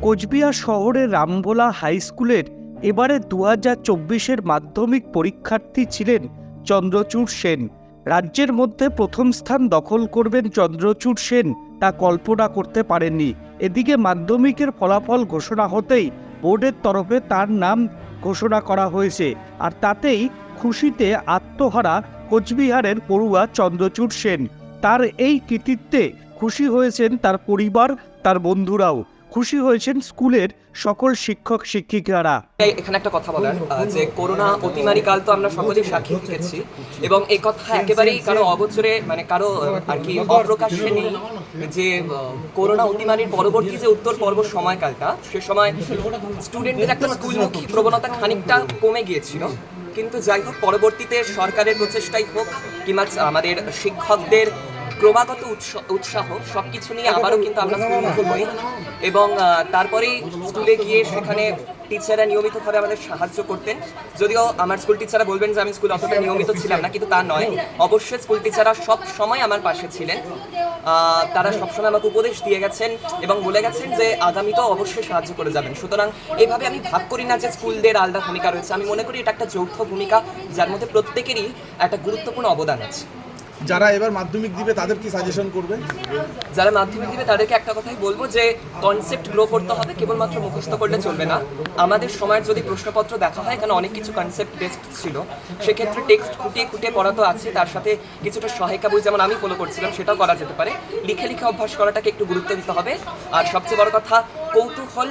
কোচবিহার শহরের রামভোলা হাই স্কুলের এবারে 2024-এর মাধ্যমিক পরীক্ষার্থী ছিলেন চন্দ্রচূড় সেন। রাজ্যের মধ্যে প্রথম স্থান দখল করবেন চন্দ্রচূড় সেন তা কল্পনা করতে পারেননি। এদিকে মাধ্যমিকের ফলাফল ঘোষণা হতেই বোর্ডের তরফে তার নাম ঘোষণা করা হয়েছে, আর তাতেই খুশিতে আত্মহারা কোচবিহারের পড়ুয়া চন্দ্রচূড় সেন। তার এই কৃতিত্বে খুশি হয়েছেন তার পরিবার, তার বন্ধুরাও, খুশি হয়েছেন স্কুলের সকল শিক্ষক শিক্ষিকারা। এখানে একটা কথা বলার যে করোনা অতিমারী কাল তো আমরা সকলেই সাক্ষী থেকেছি এবং এই কথা একেবারেই কারো অগোচরে কারো আর কি অপ্রকাশ্যে নেই যে করোনা অতিমারীর পরবর্তী যে উত্তর পর্ব সময়কালটা, সে সময় স্টুডেন্টদের একটা স্কুলমুখী প্রবণতা খানিকটা কমে গিয়েছিল। কিন্তু যাই হোক, পরবর্তীতে সরকারের প্রচেষ্টাই হোক কিংবা আমাদের শিক্ষকদের ক্রমাগত উৎসাহ সবকিছু নিয়ে আবারও কিন্তু আমরা স্কুলমুখী হই এবং তারপরেই স্কুলে গিয়ে সেখানে টিচাররা নিয়মিতভাবে আমাদের সাহায্য করতেন। যদিও আমার স্কুল টিচাররা বলবেন যে আমি স্কুলে অতটা নিয়মিত ছিলাম না, কিন্তু তা নয়, অবশ্যই স্কুল টিচাররা সব সময় আমার পাশে ছিলেন। তারা সবসময় আমাকে উপদেশ দিয়ে গেছেন এবং বলে গেছেন যে আগামীতেও অবশ্যই সাহায্য করে যাবেন। সুতরাং এভাবে আমি ভাগ করি না যে স্কুলদের আলাদা ভূমিকা রয়েছে, আমি মনে করি এটা একটা যৌথ ভূমিকা যার মধ্যে প্রত্যেকেরই একটা গুরুত্বপূর্ণ অবদান আছে। যারা এবার মাধ্যমিক দিবে তাদের কি সাজেশন করবে? যারা মাধ্যমিক দিবে তাদেরকে একটা কথাই বলবো যে কনসেপ্ট গ্রো করতে হবে, কেবলমাত্র মুখস্থ করলে চলবে না। আমাদের সময়ের যদি প্রশ্নপত্র দেখা হয়, এখানে অনেক কিছু কনসেপ্ট বেসড ছিল, সেক্ষেত্রে টেক্সট খুঁটিয়ে খুঁটিয়ে পড়া তো আছে, তার সাথে কিছুটা সহায়িকা বই যেমন আমি ফলো করছিলাম সেটাও করা যেতে পারে। লিখে লিখে অভ্যাস করাটাকে একটু গুরুত্ব দিতে হবে। আর সবচেয়ে বড় কথা, কৌতূহল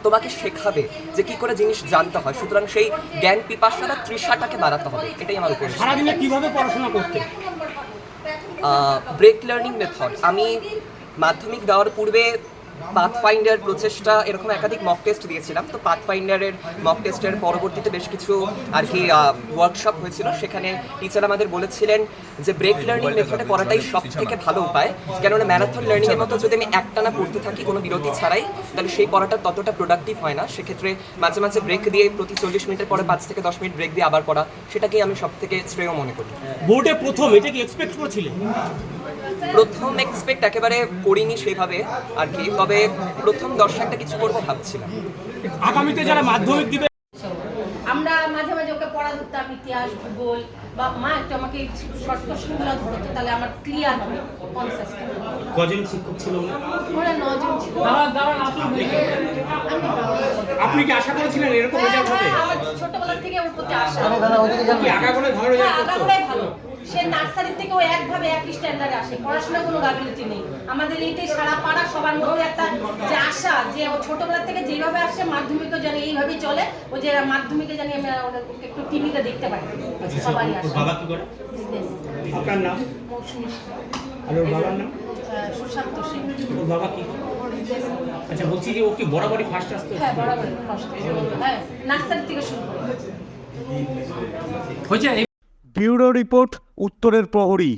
তোমাকে শেখাবে যে কি করে জিনিস জানতে হয়। সুতরাং সেই জ্ঞান পিপাসা বা তৃষাটাকে বাড়াতে হবে, এটাই আমার উপর। সারাদিনে কিভাবে পড়াশোনা করতে? Break learning method. আমি মাধ্যমিক দেওয়ার পূর্বে পাথফাইন্ডার প্রচেষ্টা এরকম একাধিক মক টেস্ট দিয়েছিলাম। তো পাথফাইন্ডারের মক টেস্টের পরবর্তীতে বেশ কিছু আর কি ওয়ার্কশপ হয়েছিল, সেখানে টিচার আমাদের বলেছিলেন যে ব্রেক লার্নিং মেথডে পড়াটাই সব থেকে ভালো উপায়। কেননা ম্যারাথন লার্নিংয়ের মতো যদি আমি একটানা পড়তে থাকি কোনো বিরতি ছাড়াই, তাহলে সেই পড়াটা ততটা প্রোডাক্টিভ হয় না। সেক্ষেত্রে মাঝে মাঝে ব্রেক দিয়ে প্রতি 40 মিনিটের পরে 5 থেকে 10 মিনিট ব্রেক দিয়ে আবার পড়া, সেটাকেই আমি সব থেকে শ্রেয় মনে করি। বোর্ডে প্রথম এটা কি এক্সপেক্ট করেছিলেন? প্রথম এক্সপেক্ট একেবারে করিনি সেভাবে আর কি, তবে প্রথম 10-1টা কিছু করবো ভাবছিলাম। আগামীতে যারা মাধ্যমিক দিবে, আমরা মাঝে মাঝে ওকে পড়া ধরতাম, ইতিহাস, ভূগোল, বা মা একটু আমাকে শর্ট কোশ্চেনগুলো ধরতো, তাহলে আমার ক্লিয়ার হবে কনসেপ্ট। কজন শিক্ষক ছিল? ওরা 9 জন ছিল। আপনি কি আশা করেছিলেন এরকম রেজাল্ট হবে? আমার ছোটবেলা থেকে ওর প্রতি আশা। কি আগাগোড়ায় ভালো রেজাল্ট করতো? আগাগোড়াই ভালো। সে নার্সারি থেকে ও একভাবে একই স্ট্যান্ডার্ডে আসে, পড়াশোনা কোনো গাফিলতি নেই। আমাদের এইটাই সারা পাড়া সবার মধ্যে একটা যে আশা, যে ও ছোটবেলা থেকে যেভাবে আসে মাধ্যমিকও জানি এইভাবেই চলে, ও যে মাধ্যমিকে জানি আমি ওকে একটু টিভিতে দেখতে পাই। সবারই আশা। বাবা কি করে? বিজনেস। আপনার নাম? মৌসুমী। আর ওর বাবার নাম? সুশান্ত সেন। ওর বাবা কি করে? আচ্ছা, বলছি যে ও কি বরাবরই ফার্স্ট আসতো? হ্যাঁ, বরাবর ফার্স্ট। হ্যাঁ, নার্সারি থেকে শুরু করে। হয়েছে। ব্যুরো রিপোর্ট, উত্তরের প্রহরী।